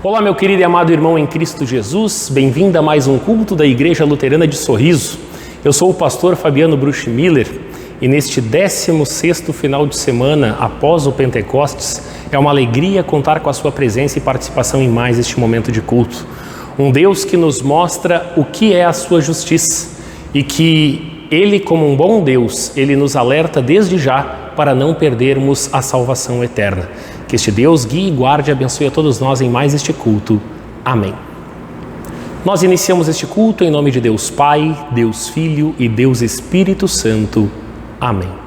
Olá, meu querido e amado irmão em Cristo Jesus, bem-vindo a mais um culto da Igreja Luterana de Sorriso. Eu sou o pastor Fabiano Bruch-Miller e neste 16º final de semana após o Pentecostes, é uma alegria contar com a sua presença e participação em mais este momento de culto. Um Deus que nos mostra o que é a sua justiça e que Ele, como um bom Deus, Ele nos alerta desde já para não perdermos a salvação eterna. Que este Deus guie, guarde e abençoe a todos nós em mais este culto. Amém. Nós iniciamos este culto em nome de Deus Pai, Deus Filho e Deus Espírito Santo. Amém.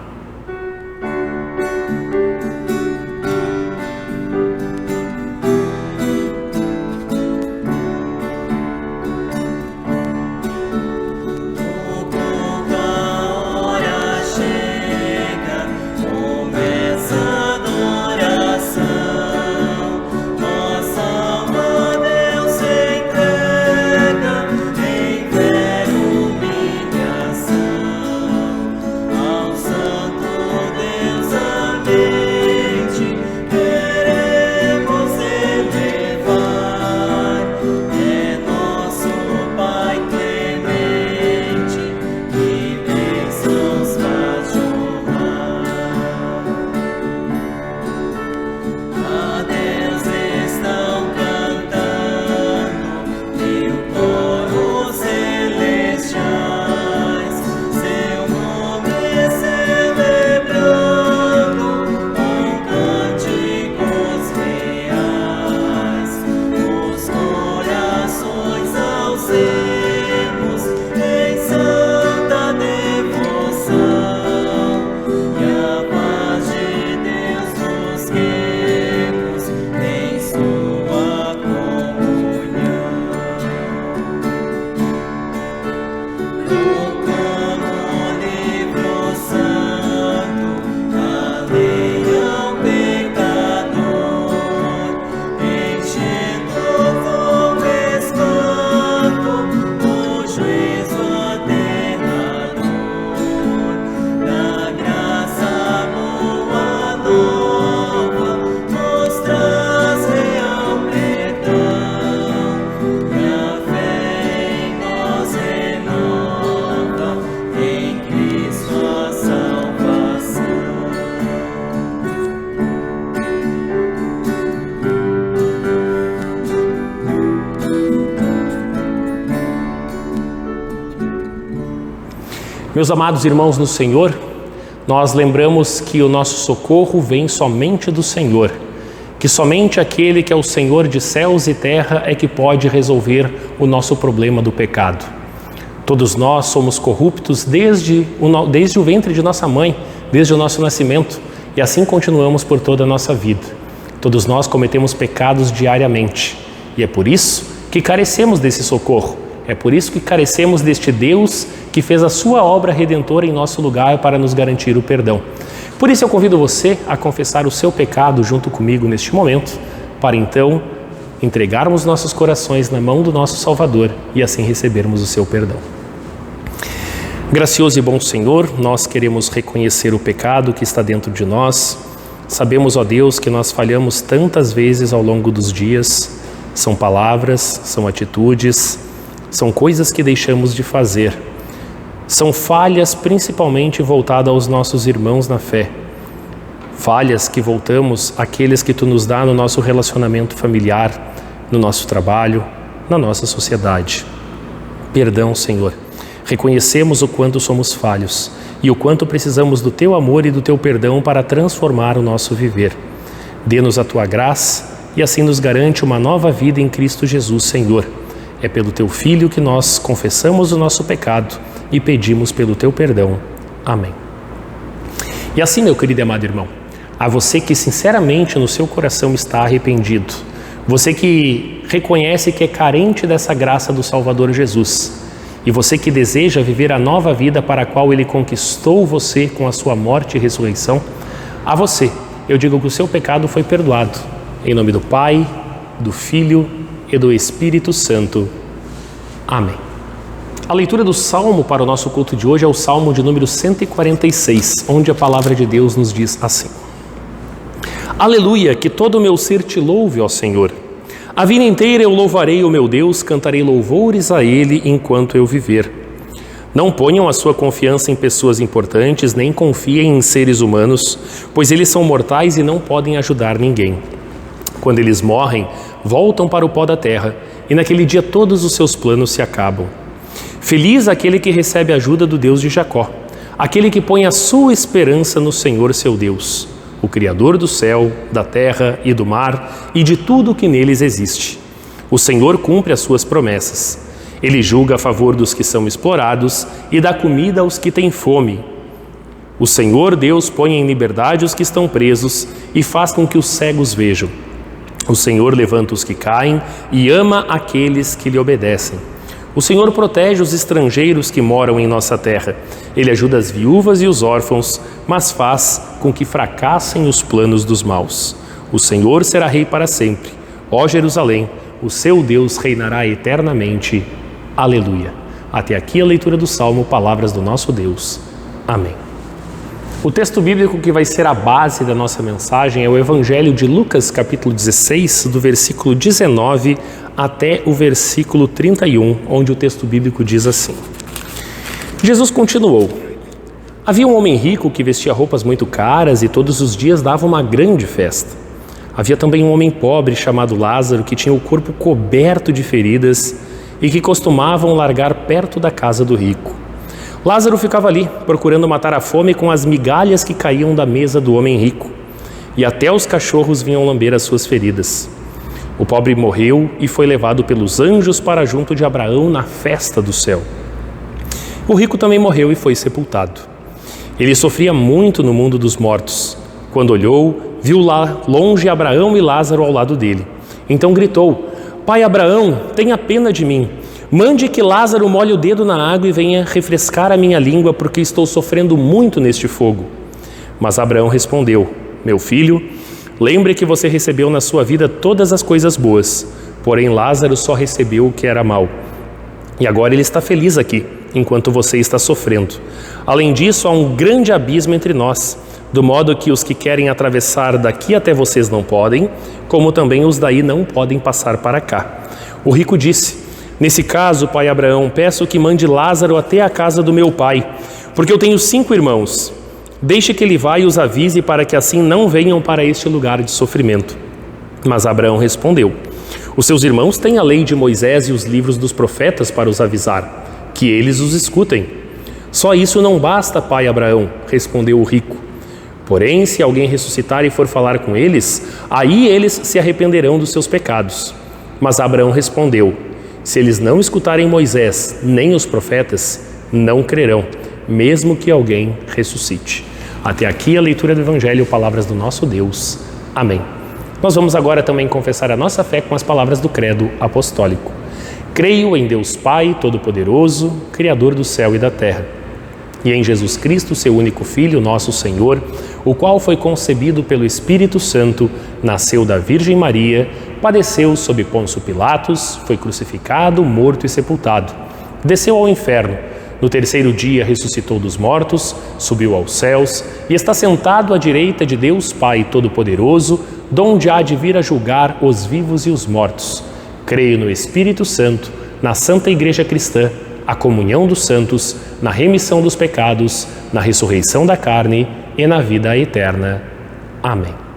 Meus amados irmãos no Senhor, nós lembramos que o nosso socorro vem somente do Senhor, que somente aquele que é o Senhor de céus e terra é que pode resolver o nosso problema do pecado. Todos nós somos corruptos desde o ventre de nossa mãe, desde o nosso nascimento, e assim continuamos por toda a nossa vida. Todos nós cometemos pecados diariamente, e é por isso que carecemos desse socorro. É por isso que carecemos deste Deus que fez a sua obra redentora em nosso lugar para nos garantir o perdão. Por isso eu convido você a confessar o seu pecado junto comigo neste momento, para então entregarmos nossos corações na mão do nosso Salvador e assim recebermos o seu perdão. Gracioso e bom Senhor, nós queremos reconhecer o pecado que está dentro de nós. Sabemos, ó Deus, que nós falhamos tantas vezes ao longo dos dias. São palavras, são atitudes, são coisas que deixamos de fazer. São falhas principalmente voltadas aos nossos irmãos na fé. Falhas que voltamos àqueles que Tu nos dá no nosso relacionamento familiar, no nosso trabalho, na nossa sociedade. Perdão, Senhor. Reconhecemos o quanto somos falhos e o quanto precisamos do Teu amor e do Teu perdão para transformar o nosso viver. Dê-nos a Tua graça e assim nos garante uma nova vida em Cristo Jesus, Senhor. É pelo Teu Filho que nós confessamos o nosso pecado e pedimos pelo Teu perdão. Amém. E assim, meu querido e amado irmão, a você que sinceramente no seu coração está arrependido, você que reconhece que é carente dessa graça do Salvador Jesus, e você que deseja viver a nova vida para a qual Ele conquistou você com a sua morte e ressurreição, a você eu digo que o seu pecado foi perdoado. Em nome do Pai, do Filho e do Espírito Santo. Amém. A leitura do Salmo para o nosso culto de hoje é o Salmo de número 146, onde a palavra de Deus nos diz assim: Aleluia, que todo o meu ser te louve, ó Senhor. A vida inteira eu louvarei o meu Deus, cantarei louvores a Ele enquanto eu viver. Não ponham a sua confiança em pessoas importantes, nem confiem em seres humanos, pois eles são mortais e não podem ajudar ninguém. Quando eles morrem, voltam para o pó da terra, e naquele dia todos os seus planos se acabam. Feliz aquele que recebe a ajuda do Deus de Jacó, aquele que põe a sua esperança no Senhor seu Deus, o Criador do céu, da terra e do mar e de tudo o que neles existe. O Senhor cumpre as suas promessas. Ele julga a favor dos que são explorados e dá comida aos que têm fome. O Senhor Deus põe em liberdade os que estão presos e faz com que os cegos vejam. O Senhor levanta os que caem e ama aqueles que lhe obedecem. O Senhor protege os estrangeiros que moram em nossa terra. Ele ajuda as viúvas e os órfãos, mas faz com que fracassem os planos dos maus. O Senhor será rei para sempre. Ó Jerusalém, o seu Deus reinará eternamente. Aleluia. Até aqui a leitura do Salmo, palavras do nosso Deus. Amém. O texto bíblico que vai ser a base da nossa mensagem é o Evangelho de Lucas, capítulo 16, do versículo 19 até o versículo 31, onde o texto bíblico diz assim. Jesus continuou: havia um homem rico que vestia roupas muito caras e todos os dias dava uma grande festa. Havia também um homem pobre chamado Lázaro que tinha o corpo coberto de feridas e que costumavam largar perto da casa do rico. Lázaro ficava ali, procurando matar a fome com as migalhas que caíam da mesa do homem rico, e até os cachorros vinham lamber as suas feridas. O pobre morreu e foi levado pelos anjos para junto de Abraão na festa do céu. O rico também morreu e foi sepultado. Ele sofria muito no mundo dos mortos. Quando olhou, viu lá longe Abraão e Lázaro ao lado dele. Então gritou: Pai Abraão, tenha pena de mim. Mande que Lázaro molhe o dedo na água e venha refrescar a minha língua, porque estou sofrendo muito neste fogo. Mas Abraão respondeu: Meu filho, lembre que você recebeu na sua vida todas as coisas boas, porém Lázaro só recebeu o que era mau. E agora ele está feliz aqui, enquanto você está sofrendo. Além disso, há um grande abismo entre nós, do modo que os que querem atravessar daqui até vocês não podem, como também os daí não podem passar para cá. O rico disse: Nesse caso, pai Abraão, peço que mande Lázaro até a casa do meu pai, porque eu tenho 5 irmãos. Deixe que ele vá e os avise para que assim não venham para este lugar de sofrimento. Mas Abraão respondeu: Os seus irmãos têm a lei de Moisés e os livros dos profetas para os avisar, que eles os escutem. Só isso não basta, pai Abraão, respondeu o rico. Porém, se alguém ressuscitar e for falar com eles, aí eles se arrependerão dos seus pecados. Mas Abraão respondeu: Se eles não escutarem Moisés nem os profetas, não crerão, mesmo que alguém ressuscite. Até aqui a leitura do Evangelho, palavras do nosso Deus. Amém. Nós vamos agora também confessar a nossa fé com as palavras do Credo Apostólico. Creio em Deus Pai Todo-Poderoso, Criador do céu e da terra, e em Jesus Cristo, seu único Filho, nosso Senhor, o qual foi concebido pelo Espírito Santo, nasceu da Virgem Maria, padeceu sob Pôncio Pilatos, foi crucificado, morto e sepultado. Desceu ao inferno. No terceiro dia ressuscitou dos mortos, subiu aos céus e está sentado à direita de Deus Pai Todo-Poderoso, donde há de vir a julgar os vivos e os mortos. Creio no Espírito Santo, na Santa Igreja Cristã, a comunhão dos santos, na remissão dos pecados, na ressurreição da carne e na vida eterna. Amém.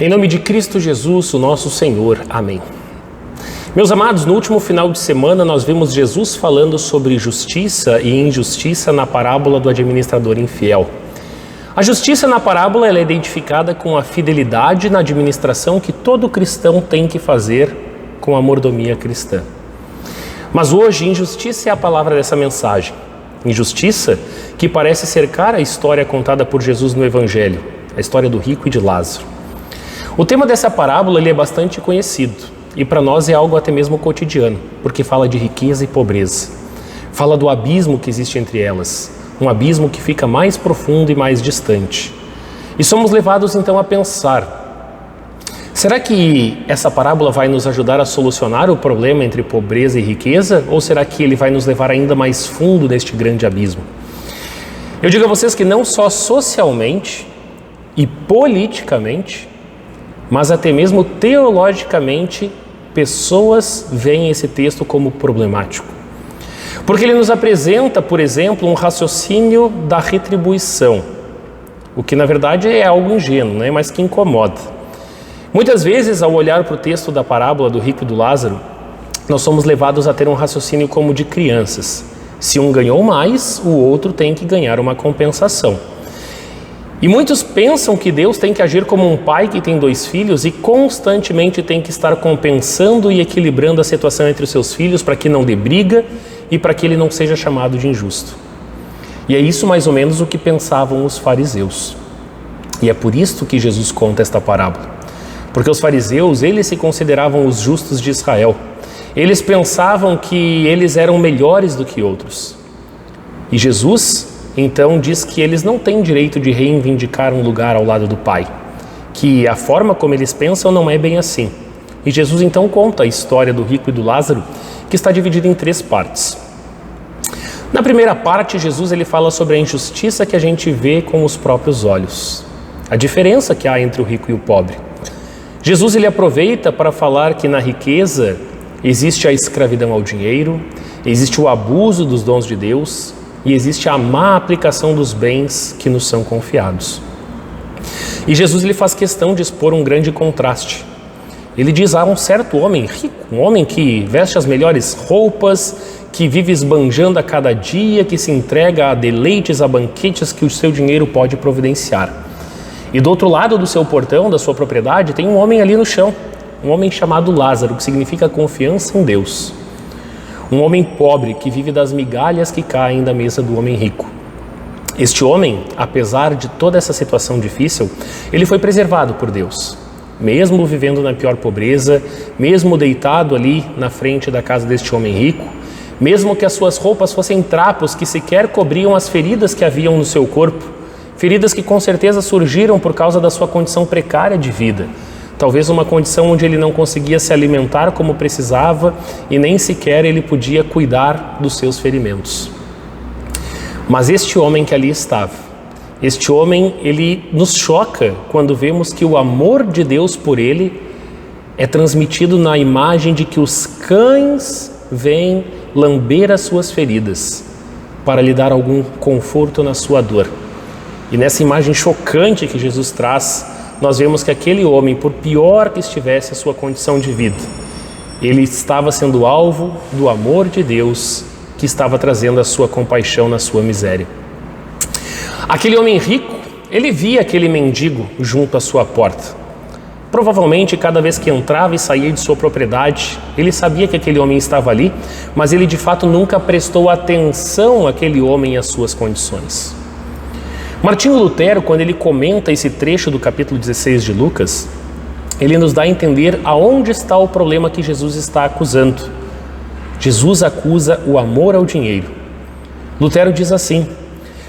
Em nome de Cristo Jesus, o nosso Senhor. Amém. Meus amados, no último final de semana nós vimos Jesus falando sobre justiça e injustiça na parábola do administrador infiel. A justiça na parábola ela é identificada com a fidelidade na administração que todo cristão tem que fazer com a mordomia cristã. Mas hoje, injustiça é a palavra dessa mensagem. Injustiça que parece cercar a história contada por Jesus no Evangelho, a história do rico e de Lázaro. O tema dessa parábola ele é bastante conhecido. E para nós é algo até mesmo cotidiano, porque fala de riqueza e pobreza. Fala do abismo que existe entre elas, um abismo que fica mais profundo e mais distante. E somos levados então a pensar, será que essa parábola vai nos ajudar a solucionar o problema entre pobreza e riqueza? Ou será que ele vai nos levar ainda mais fundo neste grande abismo? Eu digo a vocês que não só socialmente e politicamente, mas até mesmo teologicamente, pessoas veem esse texto como problemático. Porque ele nos apresenta, por exemplo, um raciocínio da retribuição, o que na verdade é algo ingênuo, né? Mas que incomoda. Muitas vezes, ao olhar para o texto da parábola do rico e do Lázaro, nós somos levados a ter um raciocínio como de crianças. Se um ganhou mais, o outro tem que ganhar uma compensação. E muitos pensam que Deus tem que agir como um pai que tem 2 filhos e constantemente tem que estar compensando e equilibrando a situação entre os seus filhos para que não dê briga e para que ele não seja chamado de injusto. E é isso mais ou menos o que pensavam os fariseus. E é por isso que Jesus conta esta parábola. Porque os fariseus, eles se consideravam os justos de Israel. Eles pensavam que eles eram melhores do que outros. E Jesus então diz que eles não têm direito de reivindicar um lugar ao lado do Pai, que a forma como eles pensam não é bem assim. E Jesus então conta a história do rico e do Lázaro, que está dividida em 3 partes. Na primeira parte, Jesus ele fala sobre a injustiça que a gente vê com os próprios olhos, a diferença que há entre o rico e o pobre. Jesus ele aproveita para falar que na riqueza existe a escravidão ao dinheiro, existe o abuso dos dons de Deus, e existe a má aplicação dos bens que nos são confiados. E Jesus ele faz questão de expor um grande contraste. Ele diz, há um certo homem rico, um homem que veste as melhores roupas, que vive esbanjando a cada dia, que se entrega a deleites, a banquetes que o seu dinheiro pode providenciar. E do outro lado do seu portão, da sua propriedade, tem um homem ali no chão, um homem chamado Lázaro, que significa confiança em Deus. Um homem pobre que vive das migalhas que caem da mesa do homem rico. Este homem, apesar de toda essa situação difícil, ele foi preservado por Deus. Mesmo vivendo na pior pobreza, mesmo deitado ali na frente da casa deste homem rico, mesmo que as suas roupas fossem trapos que sequer cobriam as feridas que haviam no seu corpo, feridas que com certeza surgiram por causa da sua condição precária de vida, talvez uma condição onde ele não conseguia se alimentar como precisava e nem sequer ele podia cuidar dos seus ferimentos. Mas este homem que ali estava, este homem, ele nos choca quando vemos que o amor de Deus por ele é transmitido na imagem de que os cães vêm lamber as suas feridas para lhe dar algum conforto na sua dor. E nessa imagem chocante que Jesus traz, nós vemos que aquele homem, por pior que estivesse a sua condição de vida, ele estava sendo alvo do amor de Deus que estava trazendo a sua compaixão na sua miséria. Aquele homem rico, ele via aquele mendigo junto à sua porta. Provavelmente, cada vez que entrava e saía de sua propriedade, ele sabia que aquele homem estava ali, mas ele de fato nunca prestou atenção àquele homem e às suas condições. Martinho Lutero, quando ele comenta esse trecho do capítulo 16 de Lucas, ele nos dá a entender aonde está o problema que Jesus está acusando. Jesus acusa o amor ao dinheiro. Lutero diz assim,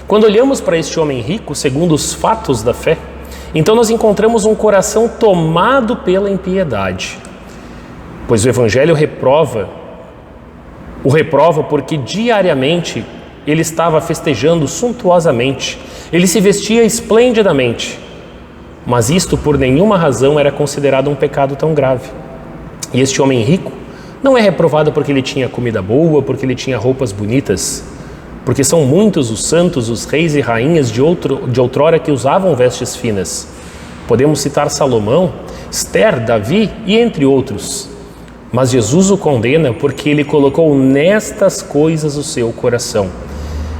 quando olhamos para este homem rico, segundo os fatos da fé, então nós encontramos um coração tomado pela impiedade, pois o Evangelho o reprova porque diariamente ele estava festejando suntuosamente, ele se vestia esplendidamente, mas isto por nenhuma razão era considerado um pecado tão grave. E este homem rico não é reprovado porque ele tinha comida boa, porque ele tinha roupas bonitas, porque são muitos os santos, os reis e rainhas de outrora que usavam vestes finas, Podemos citar Salomão, Esther, Davi e entre outros. Mas Jesus o condena porque ele colocou nestas coisas o seu coração.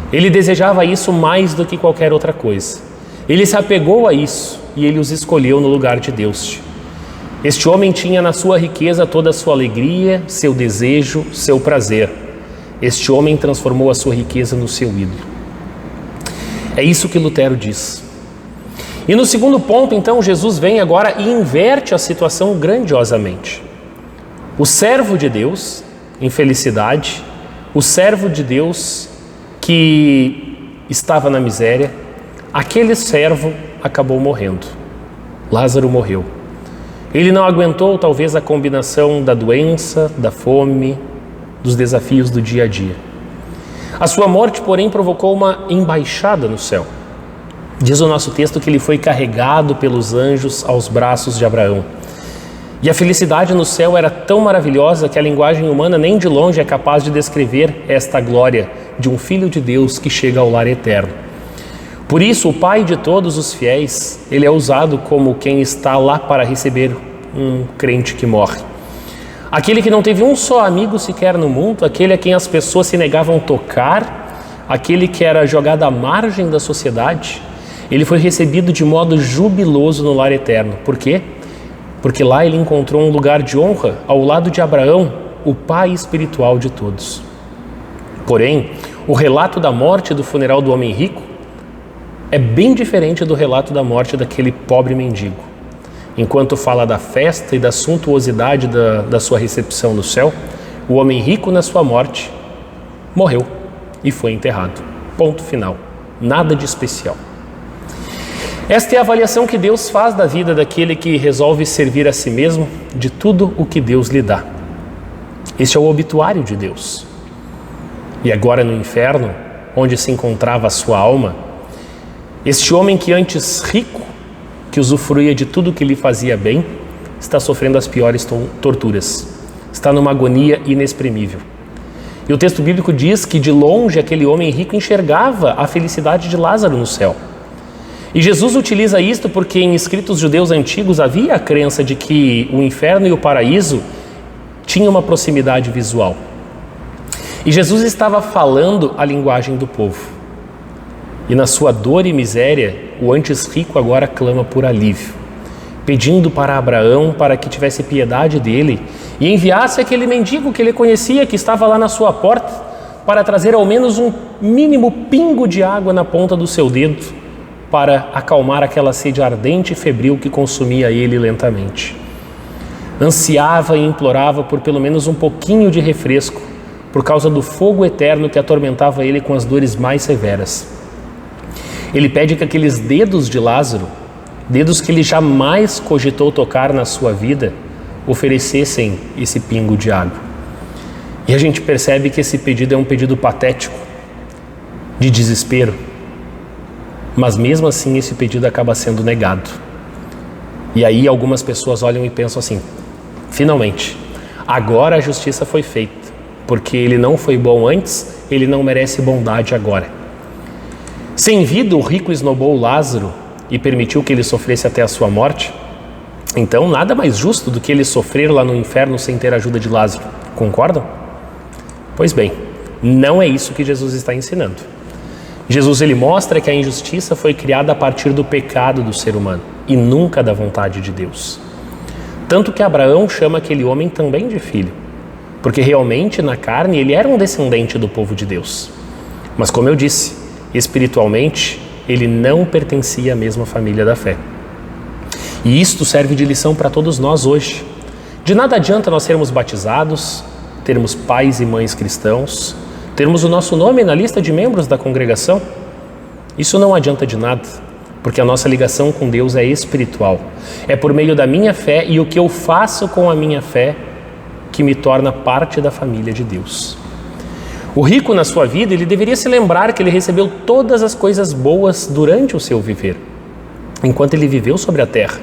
Ele desejava isso mais do que qualquer outra coisa. Ele se apegou a isso e ele os escolheu no lugar de Deus. Este homem tinha na sua riqueza toda a sua alegria, seu desejo, seu prazer. Este homem transformou a sua riqueza no seu ídolo. É isso que Lutero diz. E no segundo ponto, então, Jesus vem agora e inverte a situação grandiosamente. O servo de Deus, em felicidade, o servo de Deus que estava na miséria, aquele servo acabou morrendo. Lázaro morreu. Ele não aguentou talvez a combinação da doença, da fome, dos desafios do dia a dia. A sua morte, porém, provocou uma embaixada no céu. Diz o nosso texto que ele foi carregado pelos anjos aos braços de Abraão. E a felicidade no céu era tão maravilhosa que a linguagem humana nem de longe é capaz de descrever esta glória de um Filho de Deus que chega ao lar eterno. Por isso, o Pai de todos os fiéis, ele é usado como quem está lá para receber um crente que morre. Aquele que não teve um só amigo sequer no mundo, aquele a quem as pessoas se negavam tocar, aquele que era jogado à margem da sociedade, ele foi recebido de modo jubiloso no lar eterno. Por quê? Porque lá ele encontrou um lugar de honra ao lado de Abraão, o pai espiritual de todos. Porém, o relato da morte e do funeral do homem rico é bem diferente do relato da morte daquele pobre mendigo. Enquanto fala da festa e da suntuosidade da sua recepção no céu, o homem rico na sua morte morreu e foi enterrado. Ponto final. Nada de especial. Esta é a avaliação que Deus faz da vida daquele que resolve servir a si mesmo de tudo o que Deus lhe dá. Este é o obituário de Deus. E agora no inferno, onde se encontrava a sua alma, este homem que antes rico, que usufruía de tudo que lhe fazia bem, está sofrendo as piores torturas. Está numa agonia inexprimível. E o texto bíblico diz que de longe aquele homem rico enxergava a felicidade de Lázaro no céu. E Jesus utiliza isto porque em escritos judeus antigos havia a crença de que o inferno e o paraíso tinham uma proximidade visual. E Jesus estava falando a linguagem do povo. E na sua dor e miséria, o antes rico agora clama por alívio, pedindo para Abraão para que tivesse piedade dele e enviasse aquele mendigo que ele conhecia, que estava lá na sua porta, para trazer ao menos um mínimo pingo de água na ponta do seu dedo, para acalmar aquela sede ardente e febril que consumia ele lentamente. Ansiava e implorava por pelo menos um pouquinho de refresco, por causa do fogo eterno que atormentava ele com as dores mais severas. Ele pede que aqueles dedos de Lázaro, dedos que ele jamais cogitou tocar na sua vida, oferecessem esse pingo de água. E a gente percebe que esse pedido é um pedido patético, de desespero. Mas mesmo assim esse pedido acaba sendo negado. E aí algumas pessoas olham e pensam assim: finalmente, agora a justiça foi feita, porque ele não foi bom antes, ele não merece bondade agora. Sem vida o rico esnobou Lázaro e permitiu que ele sofresse até a sua morte. Então nada mais justo do que ele sofrer lá no inferno sem ter a ajuda de Lázaro. Concordam? Pois bem, não é isso que Jesus está ensinando. Jesus ele mostra que a injustiça foi criada a partir do pecado do ser humano e nunca da vontade de Deus. Tanto que Abraão chama aquele homem também de filho, porque realmente na carne ele era um descendente do povo de Deus. Mas como eu disse, espiritualmente ele não pertencia à mesma família da fé. E isto serve de lição para todos nós hoje. De nada adianta nós sermos batizados, termos pais e mães cristãos, termos o nosso nome na lista de membros da congregação. Isso não adianta de nada, porque a nossa ligação com Deus é espiritual. É por meio da minha fé e o que eu faço com a minha fé que me torna parte da família de Deus. O rico na sua vida, ele deveria se lembrar que ele recebeu todas as coisas boas durante o seu viver, enquanto ele viveu sobre a terra,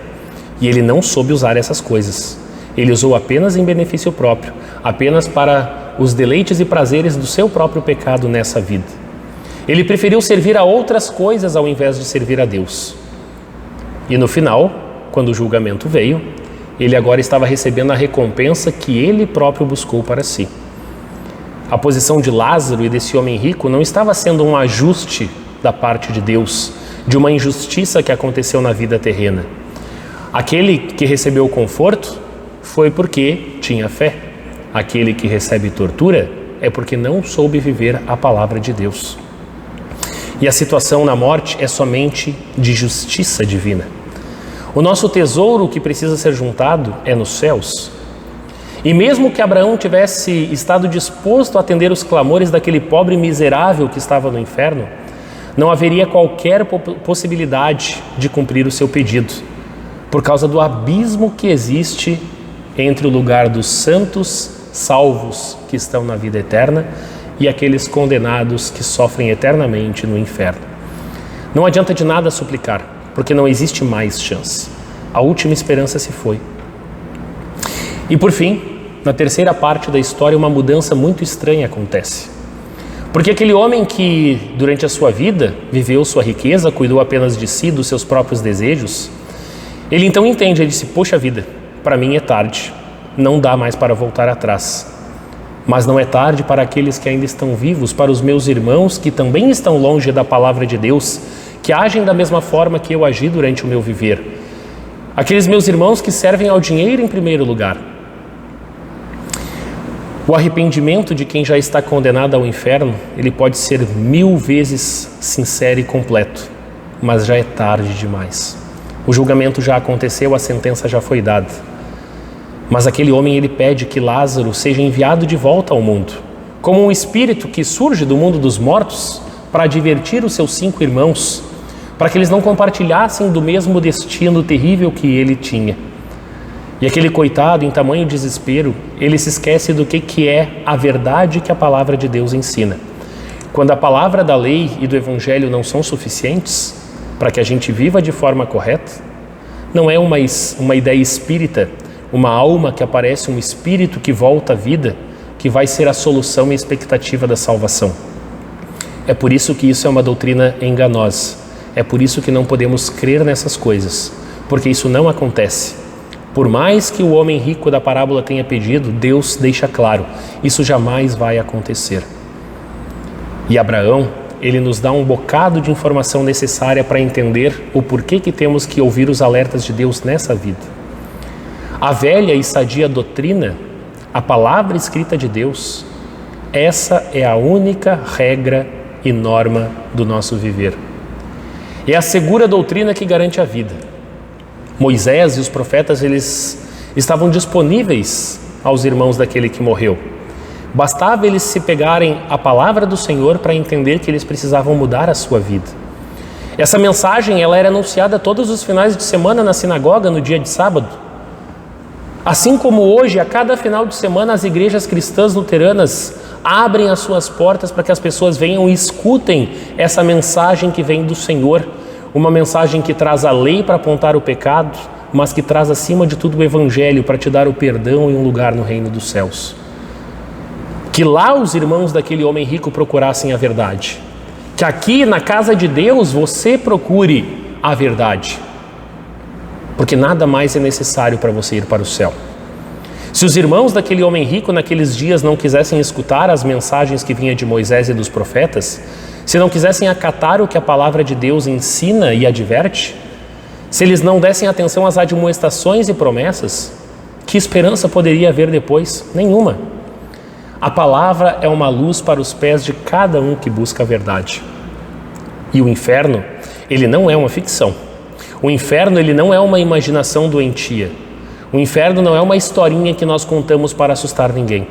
e ele não soube usar essas coisas. Ele usou apenas em benefício próprio, apenas para os deleites e prazeres do seu próprio pecado nessa vida. Ele preferiu servir a outras coisas ao invés de servir a Deus. E no final, quando o julgamento veio, ele agora estava recebendo a recompensa que ele próprio buscou para si. A posição de Lázaro e desse homem rico não estava sendo um ajuste da parte de Deus, de uma injustiça que aconteceu na vida terrena. Aquele que recebeu o conforto foi porque tinha fé. Aquele que recebe tortura é porque não soube viver a palavra de Deus. E a situação na morte é somente de justiça divina. O nosso tesouro que precisa ser juntado é nos céus. E mesmo que Abraão tivesse estado disposto a atender os clamores daquele pobre miserável que estava no inferno, não haveria qualquer possibilidade de cumprir o seu pedido, por causa do abismo que existe entre o lugar dos santos salvos que estão na vida eterna e aqueles condenados que sofrem eternamente no inferno. Não adianta de nada suplicar, porque não existe mais chance. A última esperança se foi. E por fim, na terceira parte da história, uma mudança muito estranha acontece. Porque aquele homem que, durante a sua vida, viveu sua riqueza, cuidou apenas de si, dos seus próprios desejos, ele então entende, ele disse, poxa vida, para mim é tarde, não dá mais para voltar atrás. Mas não é tarde para aqueles que ainda estão vivos, para os meus irmãos que também estão longe da palavra de Deus, que agem da mesma forma que eu agi durante o meu viver. Aqueles meus irmãos que servem ao dinheiro em primeiro lugar. O arrependimento de quem já está condenado ao inferno, ele pode ser 1000 vezes sincero e completo, mas já é tarde demais. O julgamento já aconteceu, a sentença já foi dada. Mas aquele homem, ele pede que Lázaro seja enviado de volta ao mundo, como um espírito que surge do mundo dos mortos para divertir os seus 5 irmãos, para que eles não compartilhassem do mesmo destino terrível que ele tinha. E aquele coitado, em tamanho desespero, ele se esquece do que é a verdade que a palavra de Deus ensina. Quando a palavra da lei e do evangelho não são suficientes para que a gente viva de forma correta, não é uma ideia espírita, uma alma que aparece, um espírito que volta à vida, que vai ser a solução e expectativa da salvação. É por isso que isso é uma doutrina enganosa. É por isso que não podemos crer nessas coisas, porque isso não acontece. Por mais que o homem rico da parábola tenha pedido, Deus deixa claro, isso jamais vai acontecer. E Abraão, ele nos dá um bocado de informação necessária para entender o porquê que temos que ouvir os alertas de Deus nessa vida. A velha e sadia doutrina, a palavra escrita de Deus, essa é a única regra e norma do nosso viver. É a segura doutrina que garante a vida. Moisés e os profetas, eles estavam disponíveis aos irmãos daquele que morreu. Bastava eles se pegarem a palavra do Senhor para entender que eles precisavam mudar a sua vida. Essa mensagem, ela era anunciada todos os finais de semana na sinagoga, no dia de sábado. Assim como hoje, a cada final de semana, as igrejas cristãs luteranas abrem as suas portas para que as pessoas venham e escutem essa mensagem que vem do Senhor, uma mensagem que traz a lei para apontar o pecado, mas que traz acima de tudo o evangelho para te dar o perdão e um lugar no reino dos céus. Que lá os irmãos daquele homem rico procurassem a verdade. Que aqui na casa de Deus você procure a verdade. Porque nada mais é necessário para você ir para o céu. Se os irmãos daquele homem rico naqueles dias não quisessem escutar as mensagens que vinham de Moisés e dos profetas, se não quisessem acatar o que a palavra de Deus ensina e adverte, se eles não dessem atenção às admoestações e promessas, que esperança poderia haver depois? Nenhuma. A palavra é uma luz para os pés de cada um que busca a verdade. E o inferno, ele não é uma ficção. O inferno, ele não é uma imaginação doentia. O inferno não é uma historinha que nós contamos para assustar ninguém.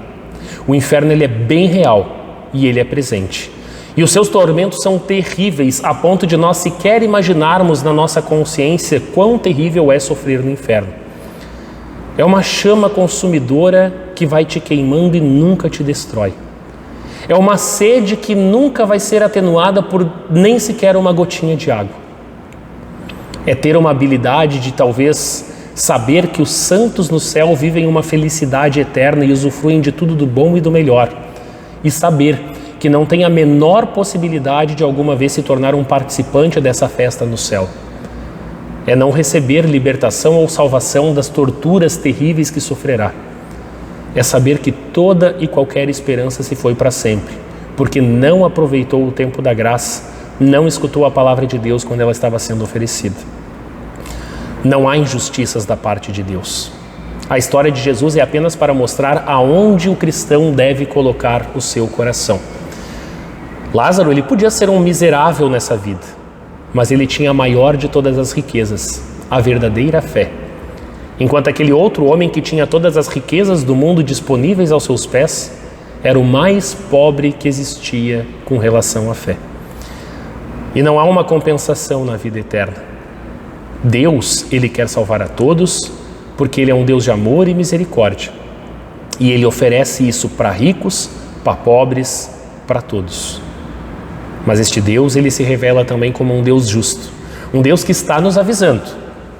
O inferno, ele é bem real e ele é presente. E os seus tormentos são terríveis, a ponto de nós sequer imaginarmos na nossa consciência quão terrível é sofrer no inferno. É uma chama consumidora que vai te queimando e nunca te destrói. É uma sede que nunca vai ser atenuada por nem sequer uma gotinha de água. É ter uma habilidade de talvez saber que os santos no céu vivem uma felicidade eterna e usufruem de tudo do bom e do melhor. E saber que não tem a menor possibilidade de alguma vez se tornar um participante dessa festa no céu. é não receber libertação ou salvação das torturas terríveis que sofrerá. É saber que toda e qualquer esperança se foi para sempre, porque não aproveitou o tempo da graça, não escutou a palavra de Deus quando ela estava sendo oferecida. Não há injustiças da parte de Deus. A história de Jesus é apenas para mostrar aonde o cristão deve colocar o seu coração. Lázaro, ele podia ser um miserável nessa vida, mas ele tinha a maior de todas as riquezas, a verdadeira fé. Enquanto aquele outro homem que tinha todas as riquezas do mundo disponíveis aos seus pés, era o mais pobre que existia com relação à fé. E não há uma compensação na vida eterna. Deus, ele quer salvar a todos, porque ele é um Deus de amor e misericórdia. E ele oferece isso para ricos, para pobres, para todos. Mas este Deus, ele se revela também como um Deus justo. Um Deus que está nos avisando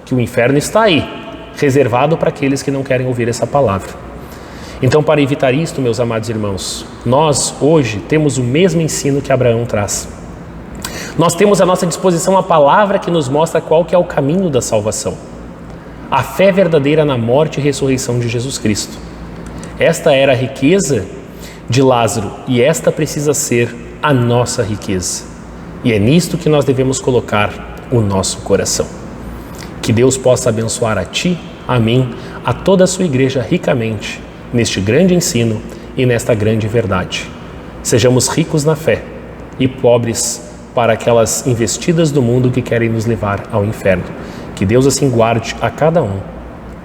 que o inferno está aí, reservado para aqueles que não querem ouvir essa palavra. Então, para evitar isto, meus amados irmãos, nós hoje temos o mesmo ensino que Abraão traz. Nós temos à nossa disposição a palavra que nos mostra qual que é o caminho da salvação. A fé verdadeira na morte e ressurreição de Jesus Cristo. Esta era a riqueza de Lázaro e esta precisa ser a nossa riqueza. E é nisto que nós devemos colocar o nosso coração. Que Deus possa abençoar a ti, a mim, a toda a sua igreja ricamente, neste grande ensino e nesta grande verdade. Sejamos ricos na fé e pobres para aquelas investidas do mundo que querem nos levar ao inferno. Que Deus assim guarde a cada um.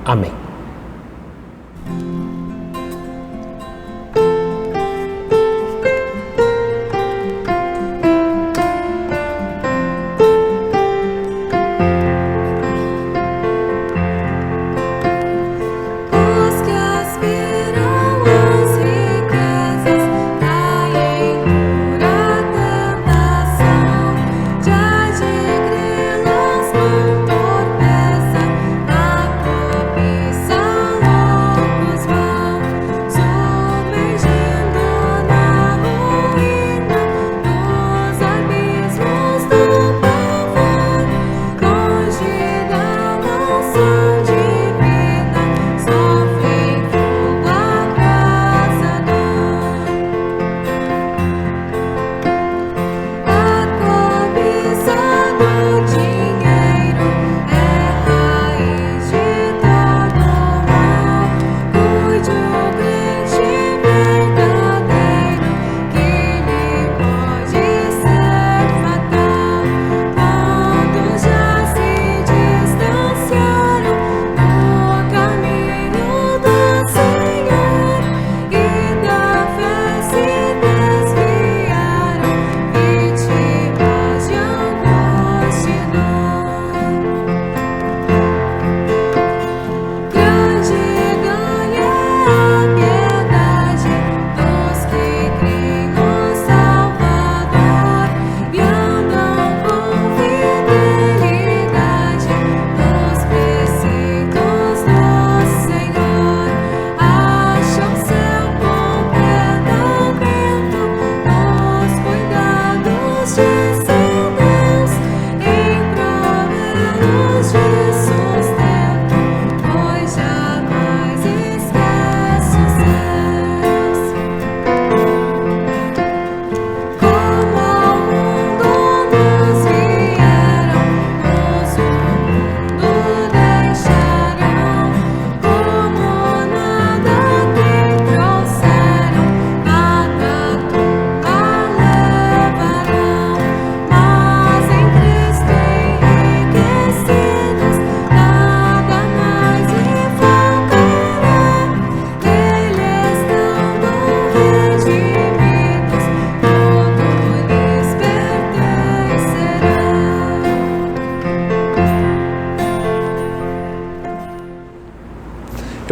Amém.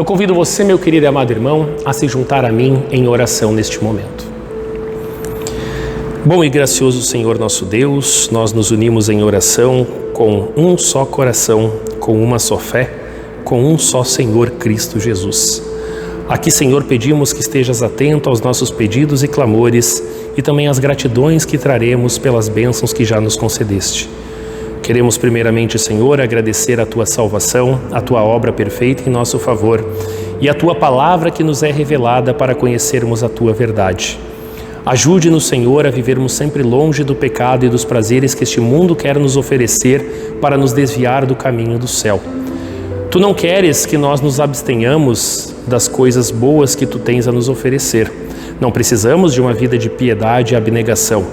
Eu convido você, meu querido e amado irmão, a se juntar a mim em oração neste momento. Bom e gracioso Senhor nosso Deus, nós nos unimos em oração com um só coração, com uma só fé, com um só Senhor Cristo Jesus. Aqui, Senhor, pedimos que estejas atento aos nossos pedidos e clamores e também às gratidões que traremos pelas bênçãos que já nos concedeste. Queremos primeiramente, Senhor, agradecer a Tua salvação, a Tua obra perfeita em nosso favor e a Tua palavra que nos é revelada para conhecermos a Tua verdade. Ajude-nos, Senhor, a vivermos sempre longe do pecado e dos prazeres que este mundo quer nos oferecer para nos desviar do caminho do céu. Tu não queres que nós nos abstenhamos das coisas boas que Tu tens a nos oferecer. Não precisamos de uma vida de piedade e abnegação,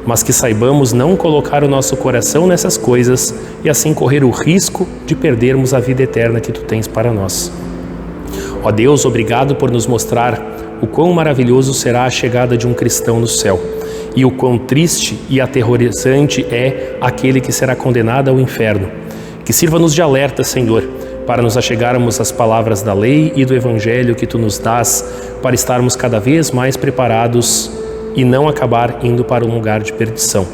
mas que saibamos não colocar o nosso coração nessas coisas e assim correr o risco de perdermos a vida eterna que Tu tens para nós. Ó Deus, obrigado por nos mostrar o quão maravilhoso será a chegada de um cristão no céu e o quão triste e aterrorizante é aquele que será condenado ao inferno. Que sirva-nos de alerta, Senhor, para nos achegarmos às palavras da lei e do Evangelho que Tu nos dás, para estarmos cada vez mais preparados e não acabar indo para um lugar de perdição.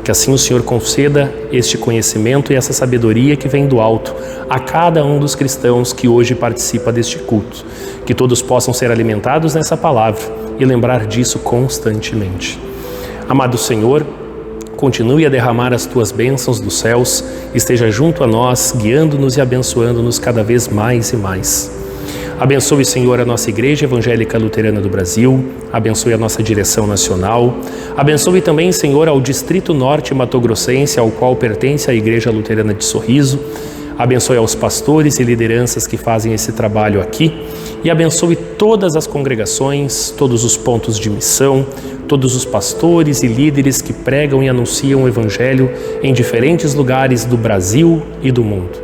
Que assim o Senhor conceda este conhecimento e essa sabedoria que vem do alto a cada um dos cristãos que hoje participa deste culto. Que todos possam ser alimentados nessa palavra e lembrar disso constantemente. Amado Senhor, continue a derramar as Tuas bênçãos dos céus, esteja junto a nós, guiando-nos e abençoando-nos cada vez mais e mais. Abençoe, Senhor, a nossa Igreja Evangélica Luterana do Brasil, abençoe a nossa direção nacional, abençoe também, Senhor, ao Distrito Norte Mato-Grossense, ao qual pertence a Igreja Luterana de Sorriso, abençoe aos pastores e lideranças que fazem esse trabalho aqui e abençoe todas as congregações, todos os pontos de missão, todos os pastores e líderes que pregam e anunciam o Evangelho em diferentes lugares do Brasil e do mundo.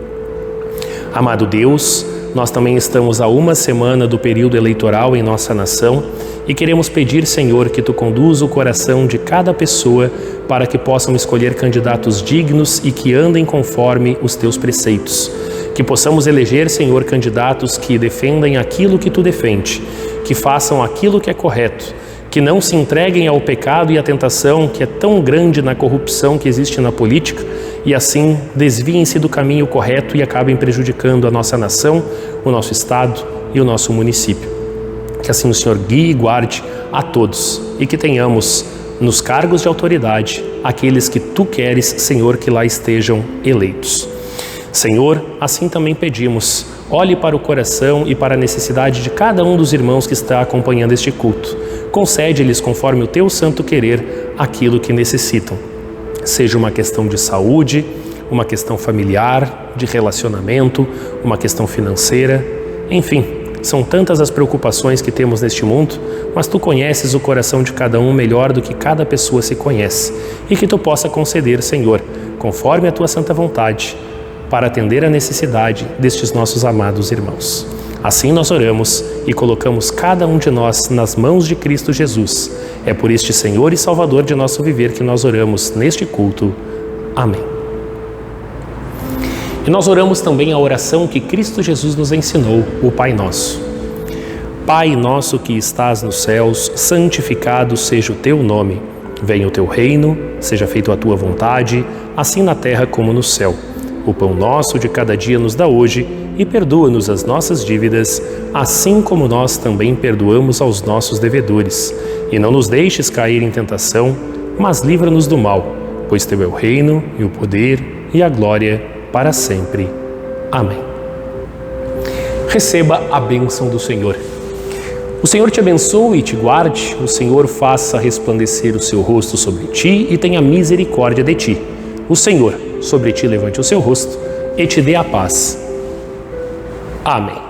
Amado Deus, nós também estamos a uma semana do período eleitoral em nossa nação e queremos pedir, Senhor, que Tu conduza o coração de cada pessoa para que possam escolher candidatos dignos e que andem conforme os Teus preceitos. Que possamos eleger, Senhor, candidatos que defendem aquilo que Tu defende, que façam aquilo que é correto, que não se entreguem ao pecado e à tentação que é tão grande na corrupção que existe na política e assim desviem-se do caminho correto e acabem prejudicando a nossa nação, o nosso estado e o nosso município. Que assim o Senhor guie e guarde a todos e que tenhamos nos cargos de autoridade aqueles que Tu queres, Senhor, que lá estejam eleitos. Senhor, assim também pedimos, olhe para o coração e para a necessidade de cada um dos irmãos que está acompanhando este culto. Concede-lhes, conforme o Teu santo querer, aquilo que necessitam. Seja uma questão de saúde, uma questão familiar, de relacionamento, uma questão financeira, enfim, são tantas as preocupações que temos neste mundo, mas Tu conheces o coração de cada um melhor do que cada pessoa se conhece e que Tu possa conceder, Senhor, conforme a Tua santa vontade, para atender a necessidade destes nossos amados irmãos. Assim nós oramos e colocamos cada um de nós nas mãos de Cristo Jesus. É por este Senhor e Salvador de nosso viver que nós oramos neste culto. Amém. E nós oramos também a oração que Cristo Jesus nos ensinou, o Pai Nosso. Pai nosso que estás nos céus, santificado seja o Teu nome. Venha o Teu reino, seja feita a Tua vontade, assim na terra como no céu. O pão nosso de cada dia nos dá hoje e perdoa-nos as nossas dívidas, assim como nós também perdoamos aos nossos devedores. E não nos deixes cair em tentação, mas livra-nos do mal, pois Teu é o reino e o poder e a glória para sempre. Amém. Receba a bênção do Senhor. O Senhor te abençoe e te guarde, o Senhor faça resplandecer o seu rosto sobre ti e tenha misericórdia de ti. O Senhor sobre ti levante o seu rosto e te dê a paz. Amém.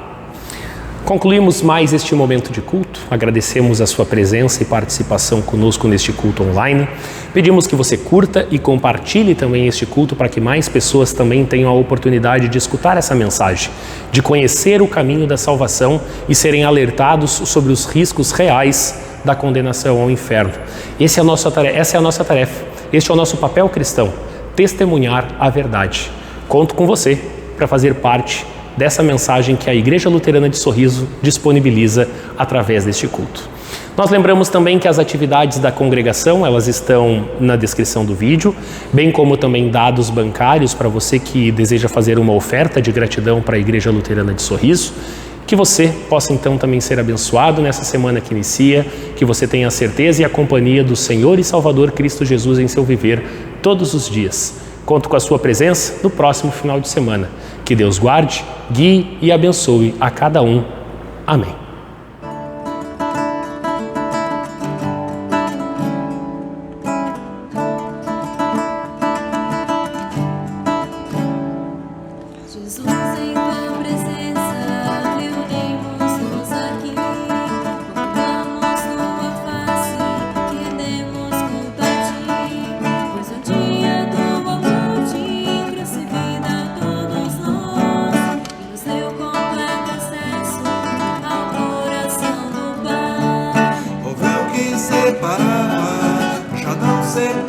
Concluímos mais este momento de culto, agradecemos a sua presença e participação conosco neste culto online. Pedimos que você curta e compartilhe também este culto para que mais pessoas também tenham a oportunidade de escutar essa mensagem, de conhecer o caminho da salvação e serem alertados sobre os riscos reais da condenação ao inferno. Essa é a nossa tarefa, este é o nosso papel cristão, testemunhar a verdade. Conto com você para fazer parte dessa mensagem que a Igreja Luterana de Sorriso disponibiliza através deste culto. Nós lembramos também que as atividades da congregação, elas estão na descrição do vídeo, bem como também dados bancários para você que deseja fazer uma oferta de gratidão para a Igreja Luterana de Sorriso, que você possa então também ser abençoado nessa semana que inicia, que você tenha a certeza e a companhia do Senhor e Salvador Cristo Jesus em seu viver todos os dias. Conto com a sua presença no próximo final de semana. Que Deus guarde, guie e abençoe a cada um. Amém. Jesus, em tua presença, reunimos-nos aqui, procuramos tua face, rendemos culto a ti, pois um dia tua morte trouxe vida a todos nós, e nos deu completo acesso ao coração do Pai. O véu que separava já não separa.